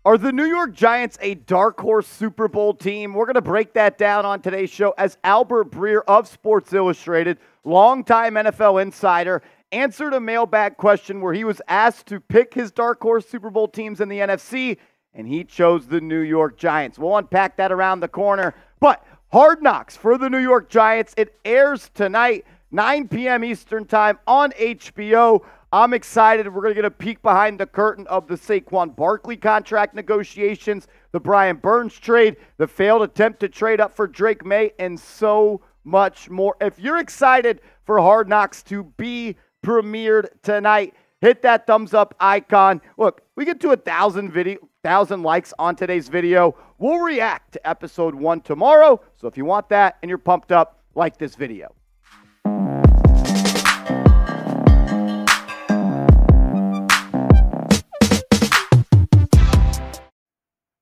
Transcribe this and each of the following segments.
Are the New York Giants a dark horse Super Bowl team? We're going to break that down on today's show as Albert Breer of Sports Illustrated, longtime NFL insider, answered a mailbag question where he was asked to pick his dark horse Super Bowl teams in the NFC, and he chose the New York Giants. We'll unpack that around the corner. But Hard Knocks for the New York Giants. It airs tonight, 9 p.m. Eastern Time on HBO. I'm excited. We're going to get a peek behind the curtain of the Saquon Barkley contract negotiations, the Brian Burns trade, the failed attempt to trade up for Drake May, and so much more. If you're excited for Hard Knocks to be premiered tonight, hit that thumbs up icon. Look, we get to 1,000 likes on today's video. We'll react to episode 1 tomorrow. So if you want that and you're pumped up, like this video.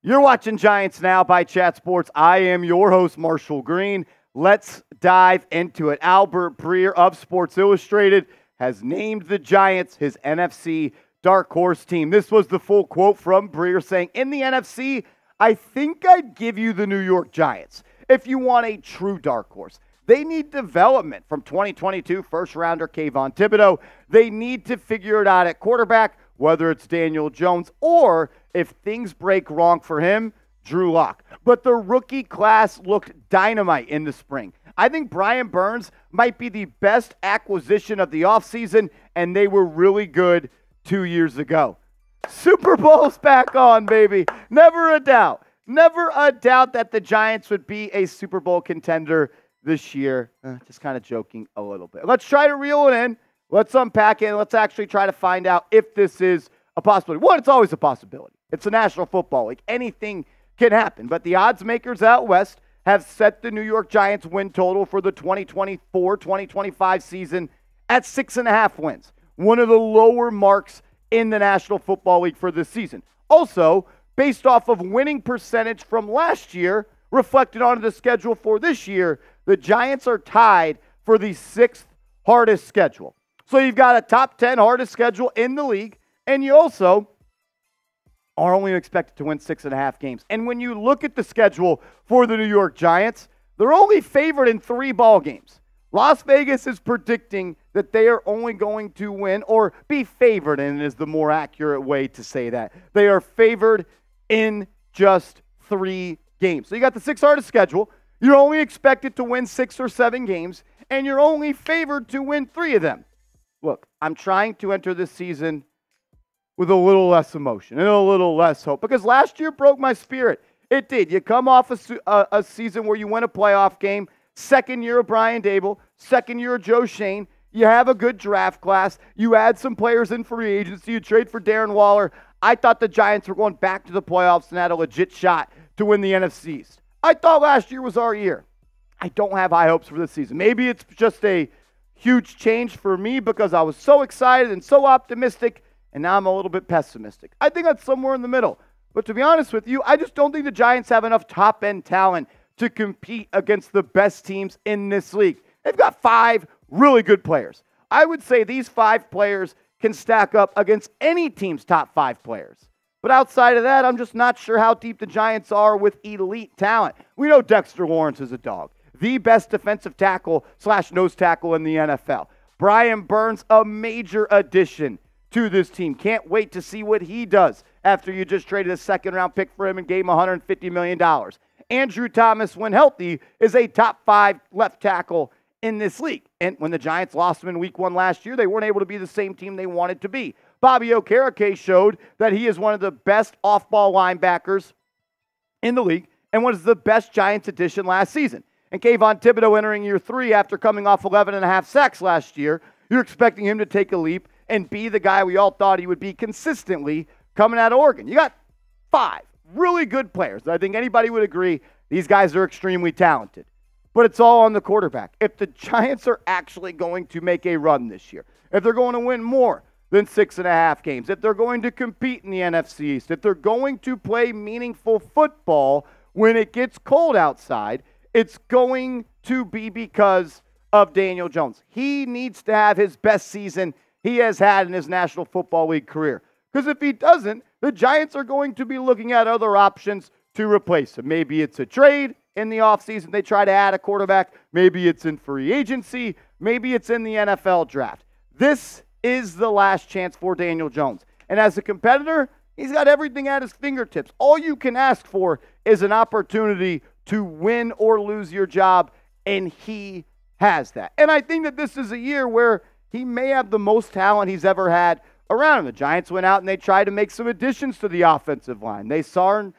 You're watching Giants Now by Chat Sports. I am your host, Marshall Green. Let's dive into it. Albert Breer of Sports Illustrated has named the Giants his NFC dark horse team. This was the full quote from Breer saying, in the NFC, I think I'd give you the New York Giants. If you want a true dark horse, they need development from 2022 first-rounder Kayvon Thibodeau. They need to figure it out at quarterback, whether it's Daniel Jones or, if things break wrong for him, Drew Lock. But the rookie class looked dynamite in the spring. I think Brian Burns might be the best acquisition of the offseason, and they were really good 2 years ago. Super Bowl's back on, baby. Never a doubt. Never a doubt that the Giants would be a Super Bowl contender this year. Just kind of joking a little bit. Let's try to reel it in. Let's unpack it, and let's actually try to find out if this is a possibility. One, it's always a possibility. It's the National Football League. Anything can happen. But the odds makers out west have set the New York Giants win total for the 2024-2025 season at 6.5 wins. One of the lower marks in the National Football League for this season. Also, based off of winning percentage from last year, reflected onto the schedule for this year, the Giants are tied for the 6th hardest schedule. So you've got a top 10 hardest schedule in the league, and you also are only expected to win 6.5 games. And when you look at the schedule for the New York Giants, they're only favored in 3 ball games. Las Vegas is predicting that they are only going to win, or be favored in is the more accurate way to say that. They are favored in just 3 games. So you got the 6th hardest schedule. You're only expected to win 6 or 7 games, and you're only favored to win 3 of them. Look, I'm trying to enter this season with a little less emotion and a little less hope, because last year broke my spirit. It did. You come off a season where you win a playoff game, 2nd year of Brian Daboll, 2nd year of Joe Schoen. You have a good draft class. You add some players in free agency. You trade for Darren Waller. I thought the Giants were going back to the playoffs and had a legit shot to win the NFC East. I thought last year was our year. I don't have high hopes for this season. Maybe it's just a huge change for me because I was so excited and so optimistic, and now I'm a little bit pessimistic. I think that's somewhere in the middle. But to be honest with you, I just don't think the Giants have enough top-end talent to compete against the best teams in this league. They've got 5 really good players. I would say these 5 players can stack up against any team's top 5 players. But outside of that, I'm just not sure how deep the Giants are with elite talent. We know Dexter Lawrence is a dog, the best defensive tackle / nose tackle in the NFL. Brian Burns, a major addition to this team. Can't wait to see what he does after you just traded a 2nd-round pick for him and gave him $150 million. Andrew Thomas, when healthy, is a top 5 left tackle in this league. And when the Giants lost him in week 1 last year, they weren't able to be the same team they wanted to be. Bobby Okereke showed that he is one of the best off-ball linebackers in the league and was the best Giants addition last season. And Kayvon Thibodeau entering year 3 after coming off 11.5 sacks last year, you're expecting him to take a leap and be the guy we all thought he would be consistently coming out of Oregon. You got 5 really good players. I think anybody would agree these guys are extremely talented. But it's all on the quarterback. If the Giants are actually going to make a run this year, if they're going to win more than 6.5 games, if they're going to compete in the NFC East, if they're going to play meaningful football when it gets cold outside, it's going to be because of Daniel Jones. He needs to have his best season he has had in his National Football League career. Because if he doesn't, the Giants are going to be looking at other options to replace him. Maybe it's a trade in the offseason. They try to add a quarterback. Maybe it's in free agency. Maybe it's in the NFL draft. This is the last chance for Daniel Jones. And as a competitor, he's got everything at his fingertips. All you can ask for is an opportunity to win or lose your job, and he has that. And I think that this is a year where he may have the most talent he's ever had around him. The Giants went out and they tried to make some additions to the offensive line. They signed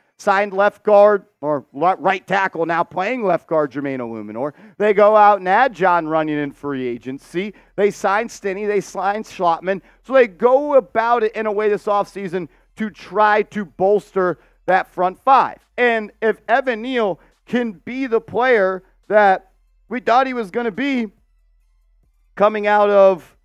left guard, or right tackle, now playing left guard, Jermaine Illuminor. They go out and add John Runyon in free agency. They signed Stinney. They signed Schlottman. So they go about it in a way this offseason to try to bolster that front five. And if Evan Neal can be the player that we thought he was going to be coming out of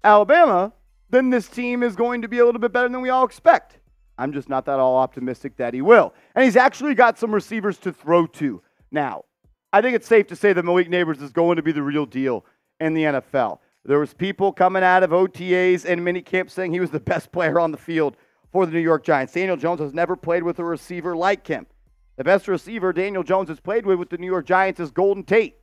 Alabama, then this team is going to be a little bit better than we all expect. I'm just not that all optimistic that he will. And he's actually got some receivers to throw to now. I think it's safe to say that Malik Neighbors is going to be the real deal in the NFL. There was people coming out of OTAs and minicamp saying he was the best player on the field for the New York Giants. Daniel Jones has never played with a receiver like him. The best receiver Daniel Jones has played with the New York Giants is Golden Tate.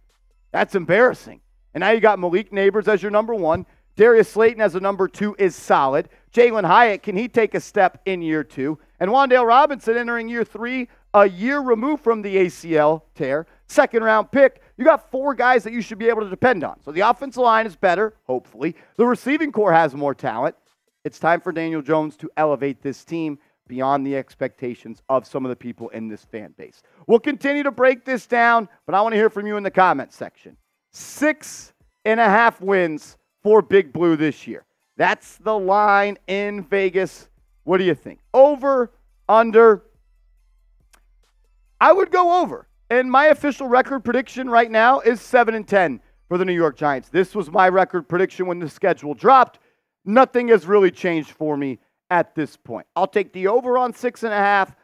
That's embarrassing. And now you got Malik Neighbors as your number one. Darius Slayton as a number two is solid. Jalen Hyatt, can he take a step in year two? And Wan'Dale Robinson entering year three, a year removed from the ACL tear, second-round pick. You got four guys that you should be able to depend on. So the offensive line is better, hopefully. The receiving core has more talent. It's time for Daniel Jones to elevate this team beyond the expectations of some of the people in this fan base. We'll continue to break this down, but I want to hear from you in the comments section. 6.5 wins for Big Blue this year. That's the line in Vegas. What do you think? Over, under? I would go over. And my official record prediction right now is 7-10 for the New York Giants. This was my record prediction when the schedule dropped. Nothing has really changed for me at this point. I'll take the over on 6.5,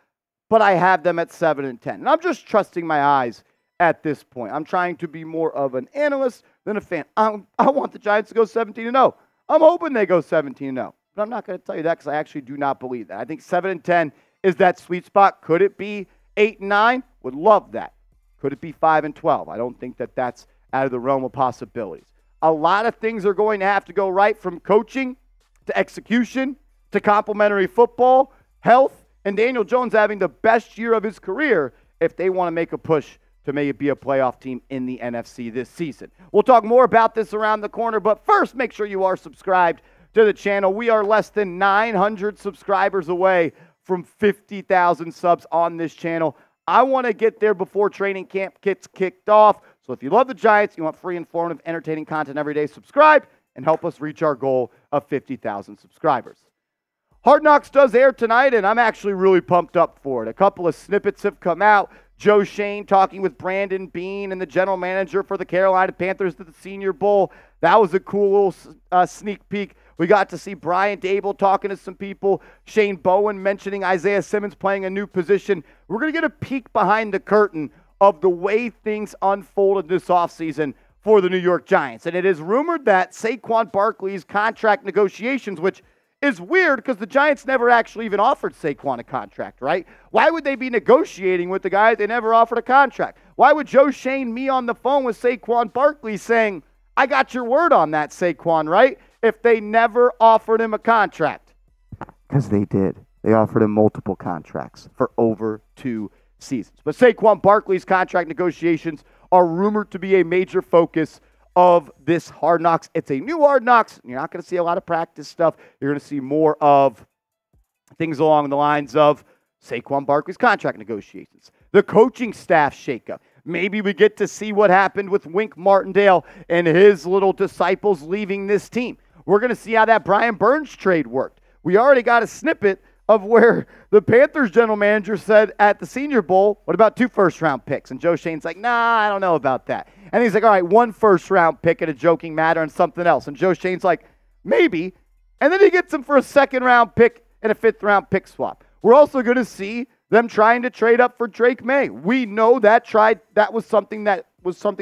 but I have them at 7-10. And I'm just trusting my eyes at this point. I'm trying to be more of an analyst than a fan. I want the Giants to go 17-0. I'm hoping they go 17-0. But I'm not going to tell you that because I actually do not believe that. I think 7-10 is that sweet spot. Could it be 8-9? Would love that. Could it be 5-12? I don't think that that's out of the realm of possibilities. A lot of things are going to have to go right, from coaching to execution to complimentary football, health, and Daniel Jones having the best year of his career if they want to make a push to maybe be a playoff team in the NFC this season. We'll talk more about this around the corner, but first, make sure you are subscribed to the channel. We are less than 900 subscribers away from 50,000 subs on this channel. I want to get there before training camp gets kicked off. So if you love the Giants, you want free, informative, entertaining content every day, subscribe and help us reach our goal of 50,000 subscribers. Hard Knocks does air tonight, and I'm actually really pumped up for it. A couple of snippets have come out. Joe Schoen talking with Brandon Beane and the general manager for the Carolina Panthers at the Senior Bowl. That was a cool little sneak peek. We got to see Brian Daboll talking to some people. Shane Bowen mentioning Isaiah Simmons playing a new position. We're going to get a peek behind the curtain of the way things unfolded this offseason for the New York Giants. And it is rumored that Saquon Barkley's contract negotiations, which is weird because the Giants never actually even offered Saquon a contract, right? Why would they be negotiating with the guy they never offered a contract? Why would Joe Schoen me on the phone with Saquon Barkley saying, I got your word on that, Saquon, right? If they never offered him a contract. Because they did. They offered him multiple contracts for over 2 seasons. But Saquon Barkley's contract negotiations are rumored to be a major focus of this Hard Knocks. It's a new Hard Knocks. You're not going to see a lot of practice stuff. You're going to see more of things along the lines of Saquon Barkley's contract negotiations, the coaching staff shakeup. Maybe we get to see what happened with Wink Martindale and his little disciples leaving this team. We're going to see how that Brian Burns trade worked. We already got a snippet of where the Panthers general manager said at the Senior Bowl, what about 2 first-round picks? And Joe Schoen's like, nah, I don't know about that. And he's like, all right, 1 first-round pick in a joking matter and something else. And Joe Schoen's like, maybe. And then he gets him for a second-round pick and a 5th-round pick swap. We're also going to see them trying to trade up for Drake May. We know that was something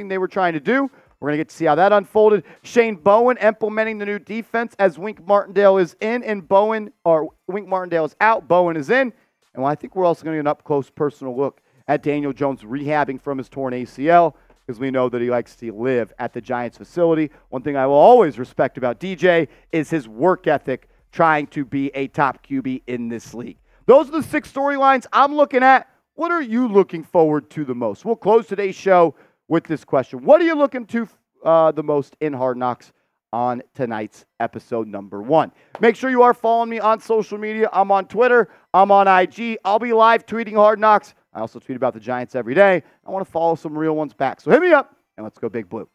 they were trying to do. We're going to get to see how that unfolded. Shane Bowen implementing the new defense as Wink Martindale is in and Wink Martindale is out. Bowen is in. And I think we're also going to get an up-close personal look at Daniel Jones rehabbing from his torn ACL, because we know that he likes to live at the Giants facility. One thing I will always respect about DJ is his work ethic, trying to be a top QB in this league. Those are the 6 storylines I'm looking at. What are you looking forward to the most? We'll close today's show with this question. What are you looking to the most in Hard Knocks on tonight's episode number 1? Make sure you are following me on social media. I'm on Twitter. I'm on IG. I'll be live tweeting Hard Knocks. I also tweet about the Giants every day. I want to follow some real ones back. So hit me up, and let's go Big Blue.